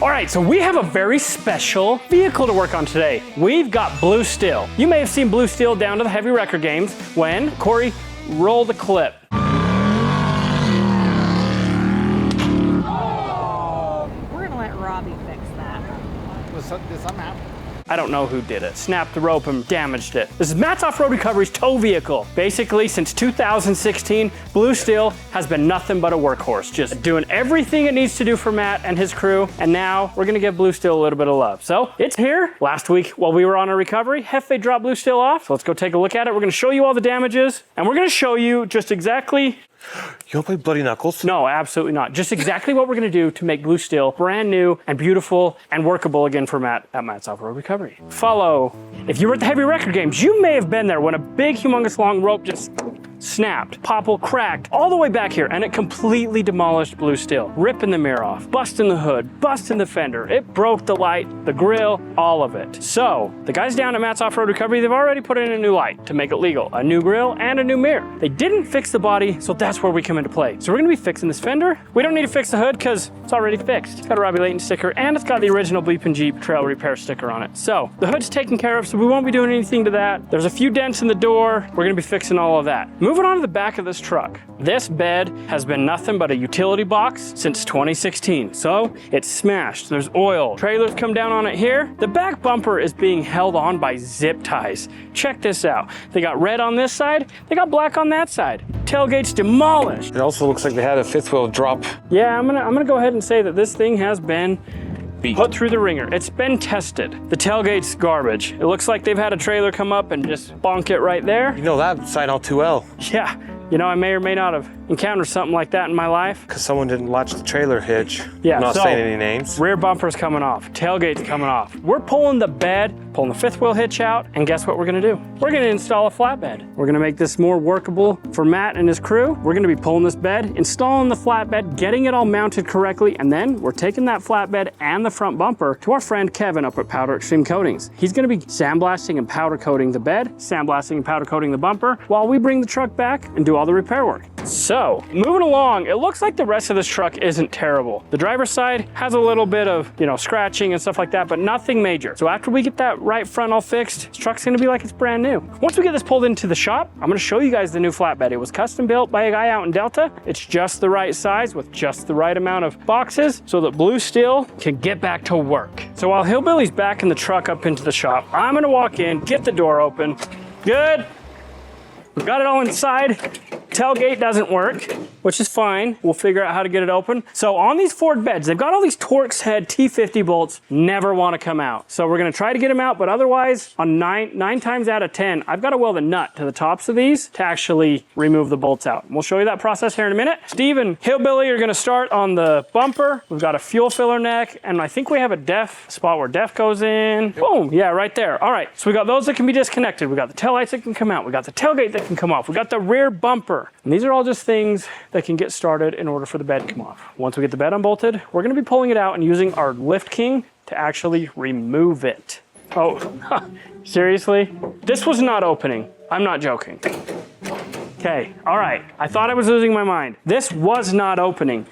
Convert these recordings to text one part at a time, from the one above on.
All right, so we have a very special vehicle to work on today. We've got BlueSteel. You may have seen BlueSteel down to the heavy wrecker games when Corey rolled the clip. We're gonna let Robby fix that. Did something happen? I don't know who did it. Snapped the rope and damaged it. This is Matt's Off-Road Recovery's tow vehicle. Basically, since 2016, BlueSteel has been nothing but a workhorse, just doing everything it needs to do for Matt and his crew, and now we're gonna give BlueSteel a little bit of love. So, it's here. Last week, while we were on our recovery, Hefe dropped BlueSteel off, so let's go take a look at it. We're gonna show you all the damages, and we're gonna show you just exactly. You wanna play Bloody Knuckles? No, absolutely not. Just exactly what we're gonna do to make BlueSteel brand new and beautiful and workable again for Matt at Matt's Off-Road Recovery. Follow. If you were at the heavy wrecker games, you may have been there when a big, humongous long rope just snapped, popple cracked, all the way back here, and it completely demolished BlueSteel, ripping the mirror off, busting the hood, busting the fender. It broke the light, the grill, all of it. So, the guys down at Matt's Off-Road Recovery, they've already put in a new light to make it legal, a new grill, and a new mirror. They didn't fix the body, so that's where we come into play. So we're gonna be fixing this fender. We don't need to fix the hood because it's already fixed. It's got a Robby Layton sticker, and it's got the original Bleepin' Jeep trail repair sticker on it. So, the hood's taken care of, so we won't be doing anything to that. There's a few dents in the door. We're gonna be fixing all of that. Moving on to the back of this truck. This bed has been nothing but a utility box since 2016. So it's smashed. There's oil. Trailers come down on it here. The back bumper is being held on by zip ties. Check this out. They got red on this side. They got black on that side. Tailgate's demolished. It also looks like they had a fifth wheel drop. Yeah, I'm gonna go ahead and say that this thing has been put through the ringer. It's been tested. The tailgate's garbage. It looks like they've had a trailer come up and just bonk it right there. You know that side all too well. Yeah. You know, I may or may not have encountered something like that in my life. Because someone didn't latch the trailer hitch. Yeah, I'm not saying any names. Rear bumper's coming off, tailgate's coming off. We're pulling the bed, pulling the fifth wheel hitch out, and guess what we're gonna do? We're gonna install a flatbed. We're gonna make this more workable for Matt and his crew. We're gonna be pulling this bed, installing the flatbed, getting it all mounted correctly, and then we're taking that flatbed and the front bumper to our friend Kevin up at Powder Extreme Coatings. He's gonna be sandblasting and powder coating the bed, sandblasting and powder coating the bumper, while we bring the truck back and do all the repair work. So, moving along, it looks like the rest of this truck isn't terrible. The driver's side has a little bit of, you know, scratching and stuff like that, but nothing major. So after we get that right front all fixed, this truck's gonna be like it's brand new. Once we get this pulled into the shop, I'm gonna show you guys the new flatbed. It was custom built by a guy out in Delta. It's just the right size with just the right amount of boxes so that BlueSteel can get back to work. So while Hillbilly's backing the truck up into the shop, I'm gonna walk in, get the door open. Good. We've got it all inside. Tailgate doesn't work, which is fine. We'll figure out how to get it open. So on these Ford beds, they've got all these Torx head T50 bolts, never want to come out. So we're gonna try to get them out, but otherwise, on nine times out of 10, I've got to weld a nut to the tops of these to actually remove the bolts out. We'll show you that process here in a minute. Steve and Hillbilly are gonna start on the bumper. We've got a fuel filler neck, and I think we have a def spot where def goes in. Boom, yeah, right there. All right, so we got those that can be disconnected. We got the taillights that can come out. We got the tailgate that can come off. We got the rear bumper. And these are all just things that can get started in order for the bed to come off. Once we get the bed unbolted, we're gonna be pulling it out and using our Lift King to actually remove it. Oh, seriously? This was not opening. I'm not joking. Okay, all right. I thought I was losing my mind. This was not opening.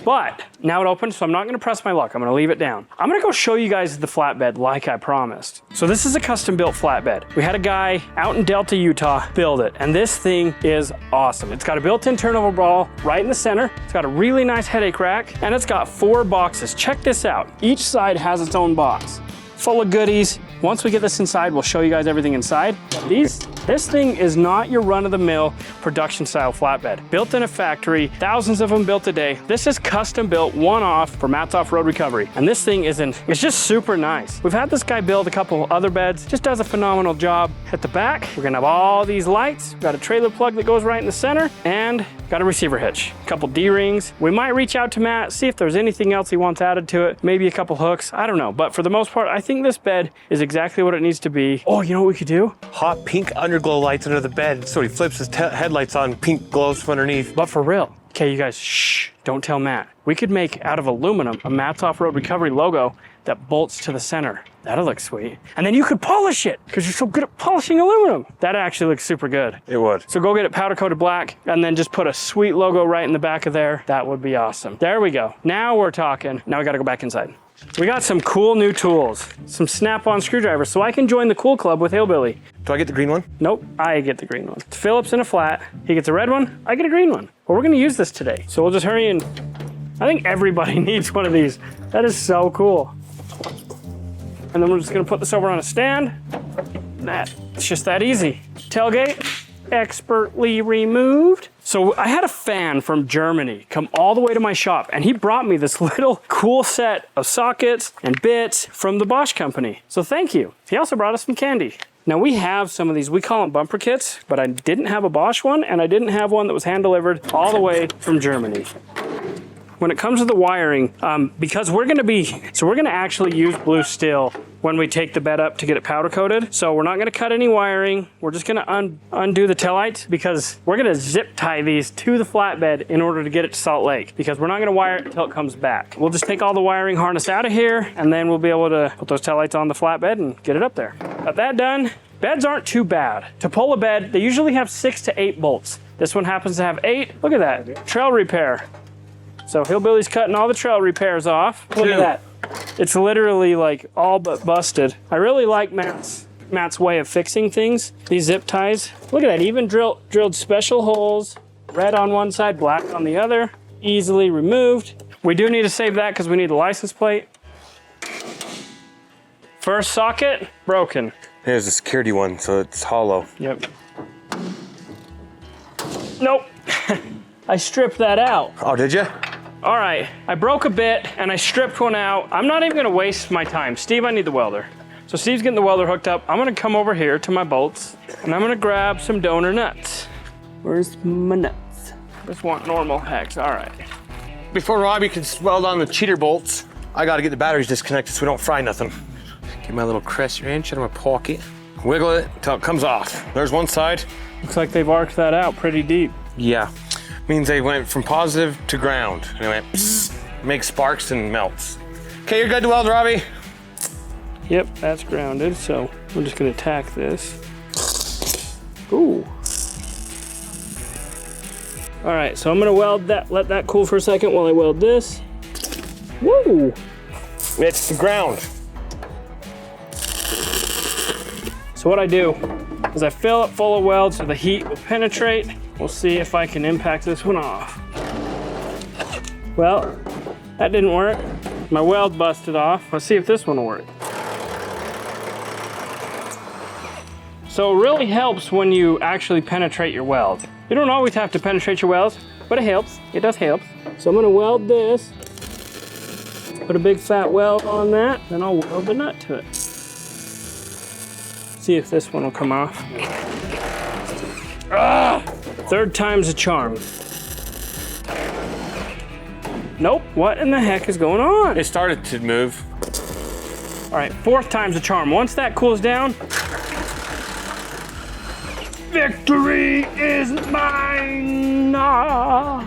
But now it opens, so I'm not gonna press my luck. I'm gonna leave it down. I'm gonna go show you guys the flatbed like I promised. So this is a custom built flatbed. We had a guy out in Delta, Utah build it, and this thing is awesome. It's got a built-in turnover ball right in the center. It's got a really nice headache rack, and it's got 4 boxes. Check this out. Each side has its own box, full of goodies. Once we get this inside, we'll show you guys everything inside. This thing is not your run-of-the-mill production style flatbed. Built in a factory, thousands of them built a day. This is custom built, one-off for Matt's Off-Road Recovery. And this thing it's just super nice. We've had this guy build a couple other beds, just does a phenomenal job. At the back, we're gonna have all these lights. We've got a trailer plug that goes right in the center, and got a receiver hitch, a couple D-rings. We might reach out to Matt, see if there's anything else he wants added to it, maybe a couple hooks, I don't know. But for the most part, I think this bed is exactly what it needs to be. Oh, you know what we could do? Hot pink underglow lights under the bed, so he flips his headlights on, pink glows from underneath. But for real, okay, you guys, shh, don't tell Matt. We could make out of aluminum a Matt's Off-Road Recovery logo that bolts to the center. That'll look sweet. And then you could polish it because you're so good at polishing aluminum. That actually looks super good. It would. So go get it powder coated black and then just put a sweet logo right in the back of there. That would be awesome. There we go. Now we're talking. Now we got to go back inside. We got some cool new tools, some snap-on screwdrivers, so I can join the cool club with Hillbilly. Do I get the green one? Nope, I get the green one. It's Phillips in a flat. He gets a red one, I get a green one. Well, we're gonna use this today, so we'll just hurry and I think everybody needs one of these. That is so cool. And then we're just gonna put this over on a stand. It's just that easy. Tailgate, expertly removed. So I had a fan from Germany come all the way to my shop and he brought me this little cool set of sockets and bits from the Bosch company. So thank you. He also brought us some candy. Now we have some of these, we call them bumper kits, but I didn't have a Bosch one and I didn't have one that was hand delivered all the way from Germany. When it comes to the wiring, because we're gonna actually use BlueSteel when we take the bed up to get it powder coated. So we're not gonna cut any wiring. We're just gonna undo the taillights because we're gonna zip tie these to the flatbed in order to get it to Salt Lake because we're not gonna wire it until it comes back. We'll just take all the wiring harness out of here and then we'll be able to put those taillights on the flatbed and get it up there. Got that done. Beds aren't too bad. To pull a bed, they usually have 6 to 8 bolts. This one happens to have 8. Look at that, trail repair. So Hillbilly's cutting all the trail repairs off. Look at that. It's literally like all but busted. I really like Matt's way of fixing things. These zip ties. Look at that, even drilled special holes. Red on one side, black on the other. Easily removed. We do need to save that because we need the license plate. First socket, broken. Here's the security one, so it's hollow. Yep. Nope. I stripped that out. Oh, did you? All right, I broke a bit and I stripped one out. I'm not even gonna waste my time. Steve, I need the welder. So Steve's getting the welder hooked up. I'm gonna come over here to my bolts and I'm gonna grab some donor nuts. Where's my nuts? Just want normal hex, all right. Before Robby can weld on the cheater bolts, I gotta get the batteries disconnected so we don't fry nothing. Get my little crescent wrench out of my pocket. Wiggle it until it comes off. There's one side. Looks like they've arced that out pretty deep. Yeah. Means they went from positive to ground. And it went psst, makes sparks and melts. Okay, you're good to weld, Robby. Yep, that's grounded, so we're just gonna tack this. Ooh. All right, so I'm gonna weld that, let that cool for a second while I weld this. Woo! It's the ground. So what I do is I fill it full of weld so the heat will penetrate. We'll see if I can impact this one off. Well, that didn't work. My weld busted off. Let's see if this one will work. So it really helps when you actually penetrate your weld. You don't always have to penetrate your welds, but it helps. It does help. So I'm gonna weld this. Put a big fat weld on that, then I'll weld the nut to it. See if this one will come off. Ah! Third time's a charm. Nope, what in the heck is going on? It started to move. All right, fourth time's a charm. Once that cools down, victory is mine. Ah.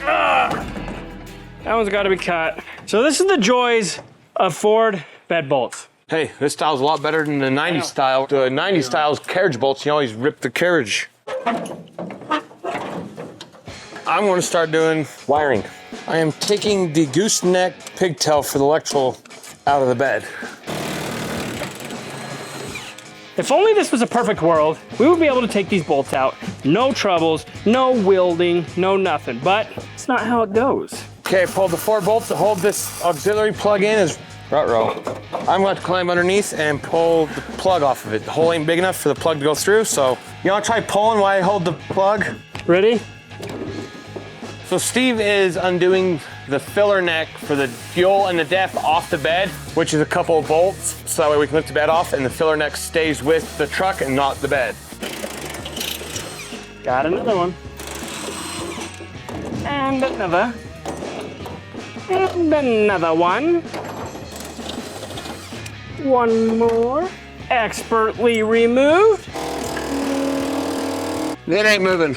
Ah. That one's gotta be cut. So this is the joys of Ford bed bolts. Hey, this style's a lot better than the 90s style. The 90s style's carriage bolts, you always rip the carriage. I'm gonna start doing wiring. I am taking the gooseneck pigtail for the electrical out of the bed. If only this was a perfect world, we would be able to take these bolts out. No troubles, no welding, no nothing, but it's not how it goes. Okay, I pulled the 4 bolts to hold this auxiliary plug in as ruh-roh. I'm going to climb underneath and pull the plug off of it. The hole ain't big enough for the plug to go through, so you want to try pulling while I hold the plug? Ready? So Steve is undoing the filler neck for the fuel and the def off the bed, which is a couple of bolts, so that way we can lift the bed off and the filler neck stays with the truck and not the bed. Got another one. And another. And another one. One more. Expertly removed. It ain't moving.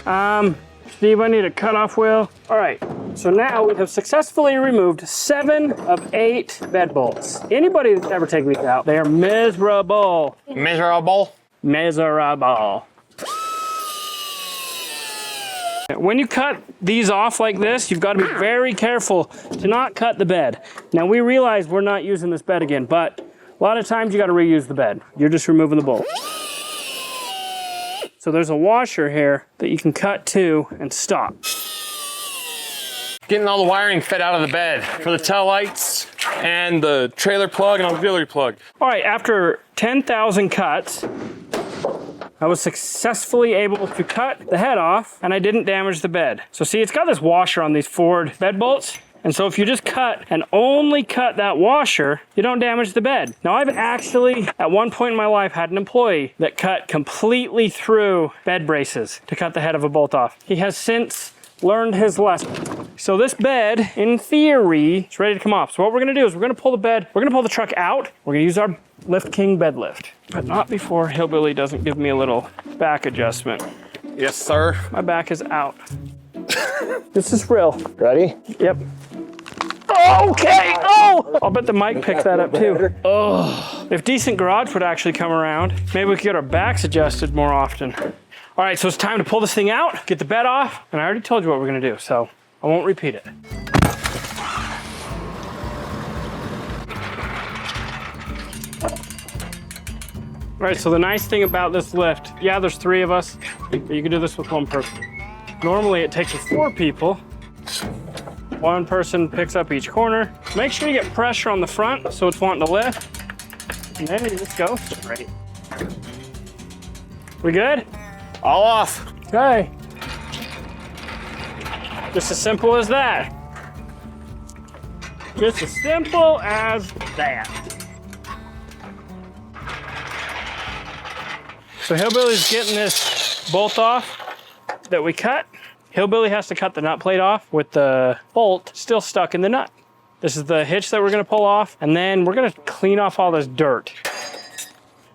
Steve, I need a cutoff wheel. All right, so now we have successfully removed 7 of 8 bed bolts. Anybody that's ever taken these out, they are miserable. Miserable. Miserable. When you cut these off like this, you've got to be very careful to not cut the bed. Now we realize we're not using this bed again, but a lot of times you got to reuse the bed. You're just removing the bolt. So there's a washer here that you can cut to and stop. Getting all the wiring fed out of the bed for the tail lights and the trailer plug and auxiliary plug. All right, after 10,000 cuts, I was successfully able to cut the head off and I didn't damage the bed. So see, it's got this washer on these forward bed bolts. And so if you just cut and only cut that washer, you don't damage the bed. Now I've actually, at one point in my life, had an employee that cut completely through bed braces to cut the head of a bolt off. He has since learned his lesson. So this bed, in theory, is ready to come off. So what we're gonna do is we're gonna pull the bed, we're gonna pull the truck out. We're gonna use our Lift King bed lift, but not before Hillbilly doesn't give me a little back adjustment. Yes, sir. My back is out. This is real. Ready? Yep. Okay. Oh! I'll bet the mic picked that up too. Oh. If Decent Garage would actually come around, maybe we could get our backs adjusted more often. All right, so it's time to pull this thing out, get the bed off, and I already told you what we're gonna do, so I won't repeat it. All right, so the nice thing about this lift, yeah, there's 3 of us, but you can do this with 1 person. Normally it takes 4 people. 1 person picks up each corner. Make sure you get pressure on the front so it's wanting to lift. And then you just go straight. We good? All off. Okay. Just as simple as that. Just as simple as that. So Hillbilly's getting this bolt off that we cut. Hillbilly has to cut the nut plate off with the bolt still stuck in the nut. This is the hitch that we're gonna pull off, and then we're gonna clean off all this dirt.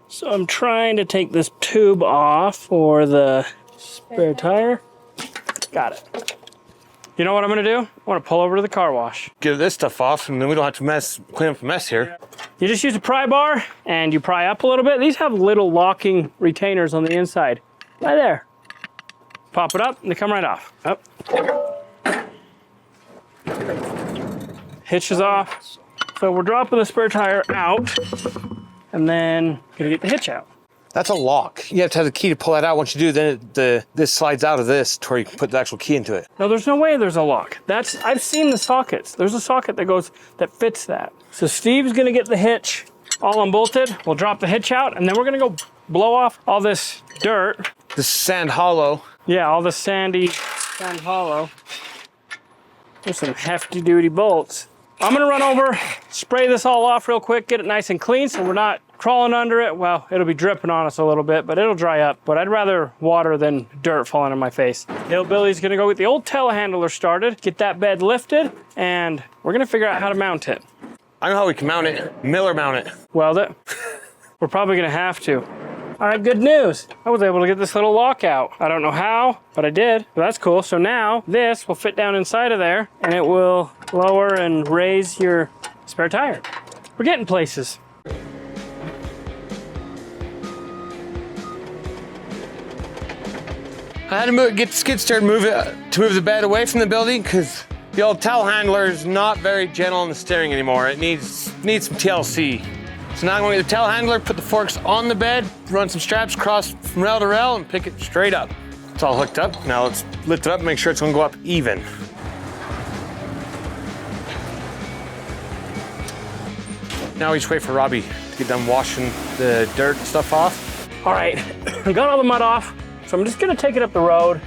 So I'm trying to take this tube off for the spare tire. Got it. You know what I'm gonna do? I wanna pull over to the car wash. Get this stuff off and then we don't have to clean up the mess here. You just use a pry bar and you pry up a little bit. These have little locking retainers on the inside. Right there. Pop it up and they come right off. Up. Hitch is off. So we're dropping the spare tire out and then gonna get the hitch out. That's a lock. You have to have the key to pull that out. Once you do, then this slides out of this to where you can put the actual key into it. No, there's no way there's a lock. I've seen the sockets. There's a socket that fits that. So Steve's gonna get the hitch all unbolted. We'll drop the hitch out and then we're gonna go blow off all this dirt. This sand hollow. Yeah, all the sand hollow. There's some hefty duty bolts. I'm gonna run over, spray this all off real quick, get it nice and clean so we're not crawling under it. Well, it'll be dripping on us a little bit, but it'll dry up. But I'd rather water than dirt falling on my face. Hillbilly's gonna go get the old telehandler started, get that bed lifted, and we're gonna figure out how to mount it. I know how we can mount it. Miller mount it. Weld it. We're probably gonna have to. All right, good news. I was able to get this little lock out. I don't know how, but I did. But that's cool. So now this will fit down inside of there and it will lower and raise your spare tire. We're getting places. I had to get the skid steer to move the bed away from the building because the old telehandler is not very gentle on the steering anymore. It needs some TLC. So now I'm going to get the telehandler, put the forks on the bed, run some straps across from rail to rail, and pick it straight up. It's all hooked up. Now let's lift it up and make sure it's going to go up even. Now we just wait for Robby to get done washing the dirt and stuff off. All right, I got all the mud off. So I'm just gonna take it up the road,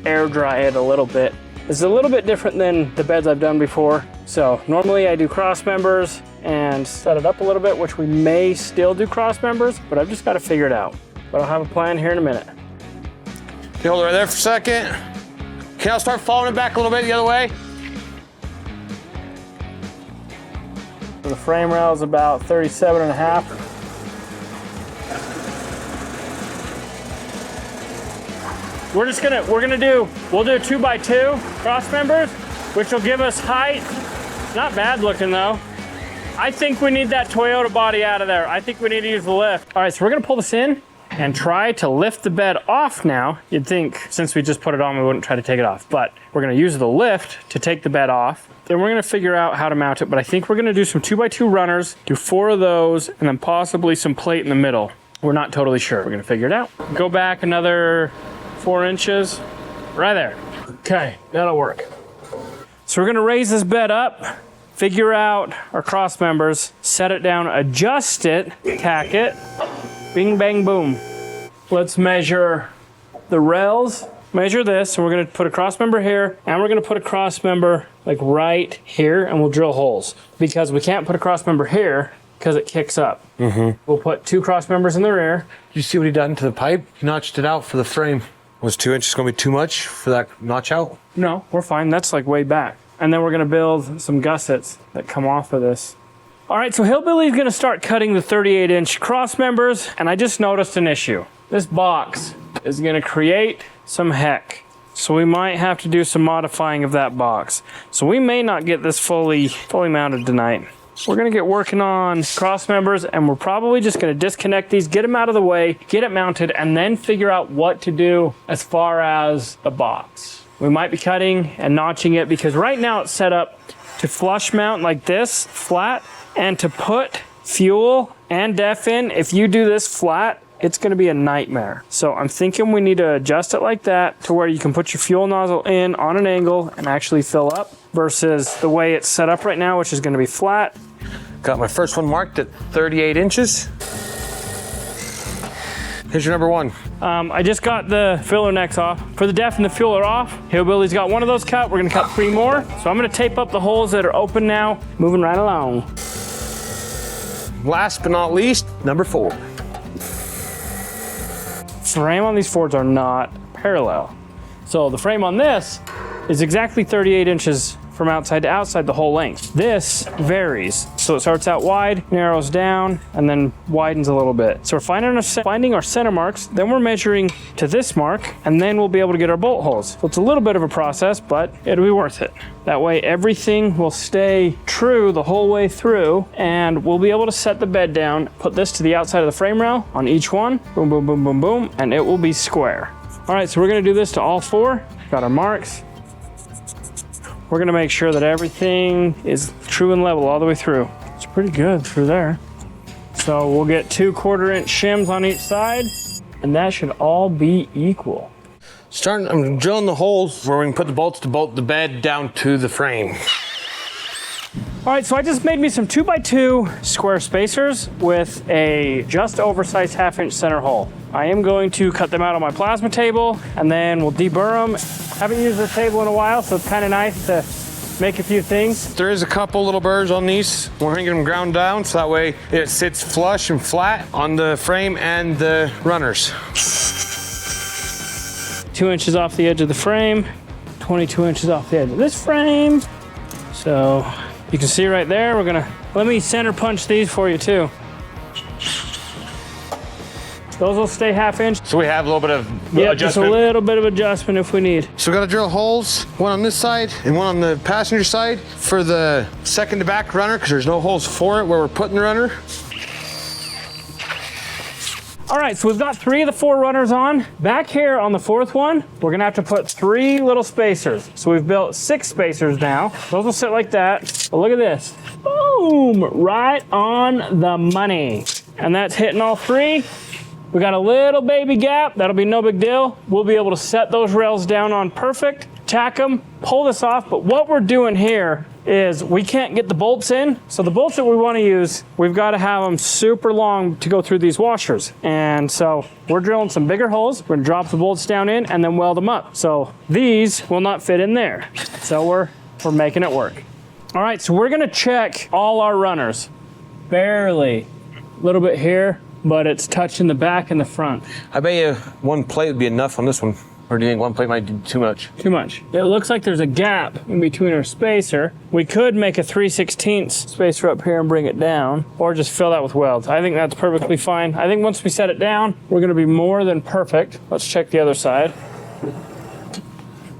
air dry it a little bit. It's a little bit different than the beds I've done before. So normally I do cross members and set it up a little bit, which we may still do cross members, but I've just got to figure it out. But I'll have a plan here in a minute. Okay, hold it right there for a second. Okay, I'll start following it back a little bit the other way. So the frame rail is about 37.5. we'll do 2x2 cross members, which will give us height. Not bad looking though. I think we need that Toyota body out of there. I think we need to use the lift. All right, so we're gonna pull this in and try to lift the bed off now. You'd think since we just put it on, we wouldn't try to take it off, but we're gonna use the lift to take the bed off. Then we're gonna figure out how to mount it, but I think we're gonna do some 2x2 runners, do 4 of those, and then possibly some plate in the middle. We're not totally sure. We're gonna figure it out. Go back another 4 inches, right there. Okay, that'll work. So we're gonna raise this bed up, figure out our cross members, set it down, adjust it, tack it, bing, bang, boom. Let's measure the rails, measure this, and we're gonna put a cross member here, and we're gonna put a cross member like right here, and we'll drill holes. Because we can't put a cross member here, because it kicks up. We'll put 2 cross members in the rear. You see what he done to the pipe? He notched it out for the frame. Was 2 inches gonna be too much for that notch out? No, we're fine, that's like way back. And then we're gonna build some gussets that come off of this. All right, so Hillbilly's gonna start cutting the 38-inch cross members, and I just noticed an issue. This box is gonna create some heck. So we might have to do some modifying of that box. So we may not get this fully mounted tonight. We're gonna get working on cross members, and we're probably just gonna disconnect these, get them out of the way, get it mounted, and then figure out what to do as far as the box. We might be cutting and notching it because right now it's set up to flush mount like this, flat, and to put fuel and def in, if you do this flat, it's gonna be a nightmare. So I'm thinking we need to adjust it like that to where you can put your fuel nozzle in on an angle and actually fill up versus the way it's set up right now, which is gonna be flat. Got my first one marked at 38 inches. Here's your number 1. I just got the filler necks off. For the def and the fuel are off. Hillbilly's got one of those cut. We're gonna cut 3 more. So I'm gonna tape up the holes that are open now, moving right along. Last but not least, number 4. Frame on these Fords are not parallel. So the frame on this is exactly 38 inches from outside to outside the whole length. This varies. So it starts out wide, narrows down, and then widens a little bit. So we're finding our center marks, then we're measuring to this mark, and then we'll be able to get our bolt holes. So it's a little bit of a process, but it'll be worth it. That way everything will stay true the whole way through, and we'll be able to set the bed down, put this to the outside of the frame rail on each one, boom, boom, boom, boom, boom, and it will be square. All right, so we're gonna do this to all 4. Got our marks. We're gonna make sure that everything is true and level all the way through. It's pretty good through there. So we'll get 2 1/4-inch shims on each side, and that should all be equal. I'm drilling the holes where we can put the bolts to bolt the bed down to the frame. All right, so I just made me some 2x2 square spacers with a just oversized 1/2-inch center hole. I am going to cut them out on my plasma table, and then we'll deburr them. Haven't used this table in a while, so it's kind of nice to make a few things. There is a couple little burrs on these. We're hanging them ground down, so that way it sits flush and flat on the frame and the runners. 2 inches off the edge of the frame, 22 inches off the edge of this frame. So you can see right there, let me center punch these for you too. Those will stay 1/2 inch. So we have a little bit of Yep, adjustment. just a little bit of adjustment if we need. So we gotta drill holes, one on this side and one on the passenger side for the second to back runner, because there's no holes for it where we're putting the runner. All right, so we've got 3 of the 4 runners on. Back here on the 4th one, we're gonna have to put 3 little spacers. So we've built 6 spacers now. Those will sit like that. But look at this. Boom, right on the money. And that's hitting all 3. We got a little baby gap. That'll be no big deal. We'll be able to set those rails down on perfect, tack them, pull this off. But what we're doing here is we can't get the bolts in. So the bolts that we want to use, we've got to have them super long to go through these washers. And so we're drilling some bigger holes. We're gonna drop the bolts down in and then weld them up. So these will not fit in there. So we're making it work. All right, so we're gonna check all our runners. Barely, a little bit here, but it's touching the back and the front. I bet you 1 plate would be enough on this one. Or do you think 1 plate might do too much? Too much. It looks like there's a gap in between our spacer. We could make a 3/16 spacer up here and bring it down, or just fill that with welds. I think that's perfectly fine. I think once we set it down, we're gonna be more than perfect. Let's check the other side.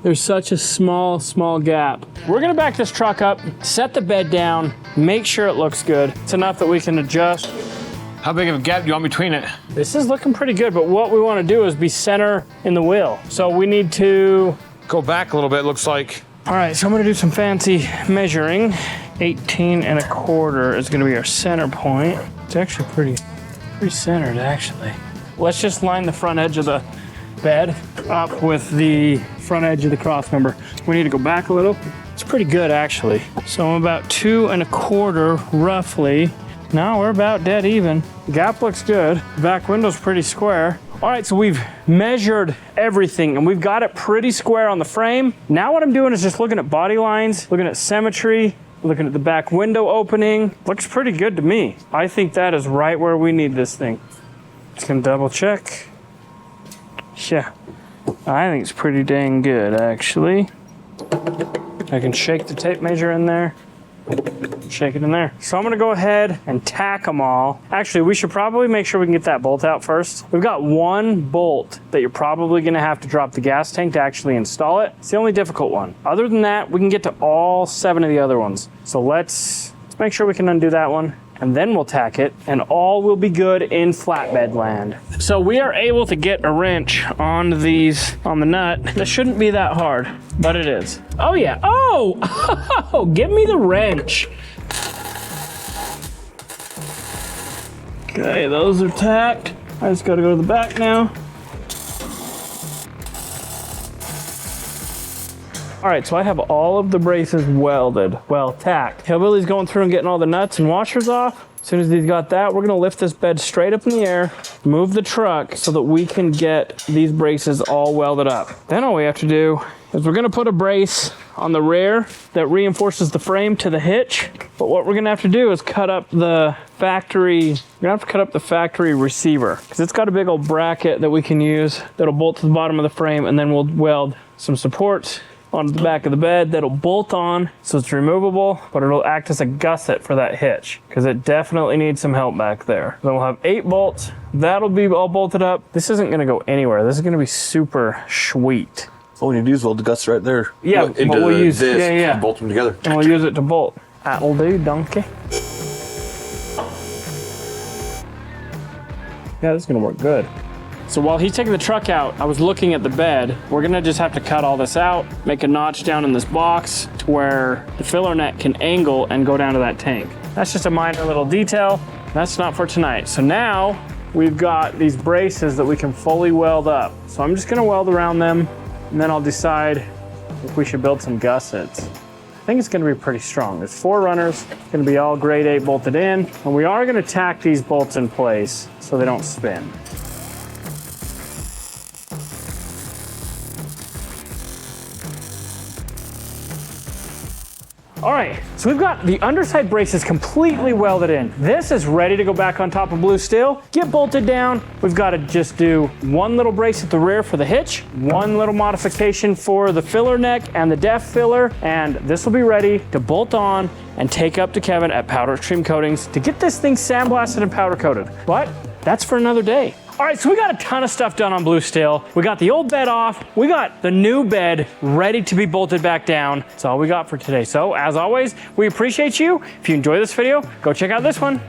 There's such a small gap. We're gonna back this truck up, set the bed down, make sure it looks good. It's enough that we can adjust. How big of a gap do you want between it? This is looking pretty good, but what we wanna do is be center in the wheel. So we need to go back a little bit, looks like. All right, so I'm gonna do some fancy measuring. 18¼ is gonna be our center point. It's actually pretty centered, actually. Let's just line the front edge of the bed up with the front edge of the crossmember. We need to go back a little. It's pretty good, actually. So I'm about 2¼ roughly. No, we're about dead even. The gap looks good. The back window's pretty square. All right, so we've measured everything and we've got it pretty square on the frame. Now what I'm doing is just looking at body lines, looking at symmetry, looking at the back window opening. Looks pretty good to me. I think that is right where we need this thing. Just gonna double check. Yeah, I think it's pretty dang good, actually. I can shake the tape measure in there. Shake it in there. So I'm gonna go ahead and tack them all. Actually, we should probably make sure we can get that bolt out first. We've got one bolt that you're probably gonna have to drop the gas tank to actually install it. It's the only difficult one. Other than that, we can get to all 7 of the other ones. So let's make sure we can undo that one, and then we'll tack it, and all will be good in flatbed land. So we are able to get a wrench on the nut. This shouldn't be that hard, but it is. Oh yeah, oh, give me the wrench. Okay, those are tacked. I just gotta go to the back now. All right, so I have all of the braces welded, well tacked. Hillbilly's going through and getting all the nuts and washers off. As soon as he's got that, we're gonna lift this bed straight up in the air, move the truck so that we can get these braces all welded up. Then all we have to do is we're gonna put a brace on the rear that reinforces the frame to the hitch. But what we're gonna have to do is cut up the factory, receiver, because it's got a big old bracket that we can use that'll bolt to the bottom of the frame, and then we'll weld some supports onto the back of the bed that'll bolt on, so it's removable, but it'll act as a gusset for that hitch, because it definitely needs some help back there. Then we'll have 8 bolts. That'll be all bolted up. This isn't gonna go anywhere. This is gonna be super sweet. All you do is weld the guts right there. Yeah, into but we'll use this, yeah. and bolt them together. And we'll use it to bolt. That'll do, donkey. Yeah, this is gonna work good. So while he's taking the truck out, I was looking at the bed. We're gonna just have to cut all this out, make a notch down in this box to where the filler net can angle and go down to that tank. That's just a minor little detail. That's not for tonight. So now we've got these braces that we can fully weld up. So I'm just gonna weld around them, and then I'll decide if we should build some gussets. I think it's gonna be pretty strong. There's 4 runners, it's gonna be all grade 8 bolted in, and we are gonna tack these bolts in place so they don't spin. All right, so we've got the underside braces completely welded in. This is ready to go back on top of BlueSteel, get bolted down. We've got to just do one little brace at the rear for the hitch, one little modification for the filler neck and the def filler, and this will be ready to bolt on and take up to Kevin at Powder Extreme Coatings to get this thing sandblasted and powder coated. But that's for another day. All right, so we got a ton of stuff done on BlueSteel. We got the old bed off. We got the new bed ready to be bolted back down. That's all we got for today. So as always, we appreciate you. If you enjoy this video, go check out this one.